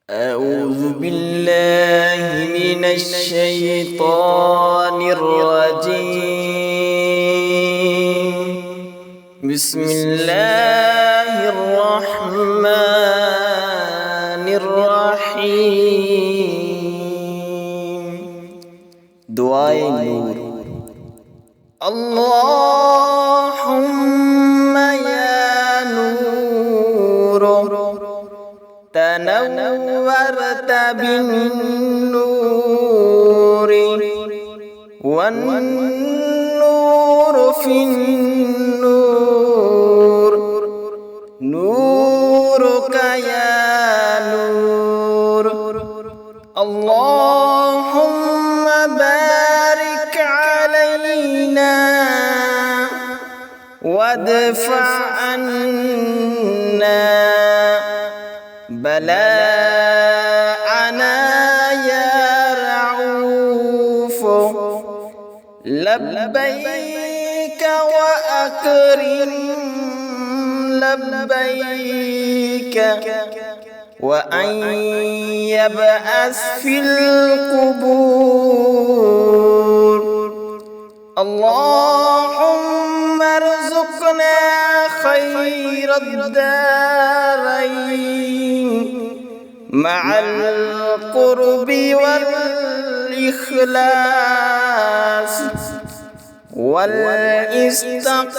أعوذ بالله من الشيطان الرجيم. بسم الله الرحمن الرحيم. دعاء نور. اللهم يا نور تنورت بالنور والنور في النور نورك يا نور. اللهم بارك علينا وادفع عنا بلاءنا يا رعوف. لبيك وأكرم لبيك وأن يبعث في القبور. اللهم ارزقنا خير الدارين مع القرب والإخلاص والاستقامة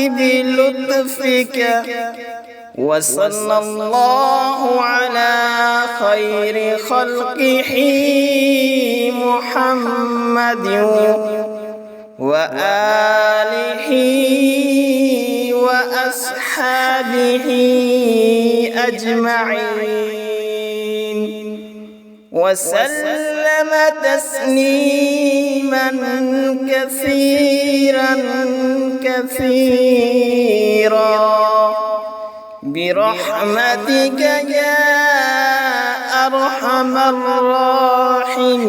بلطفك. وصلى الله على خير خلقه محمد وآله وأصحابه أجمعين وسلم تسليما كثيرا برحمتك يا أرحم الراحمين.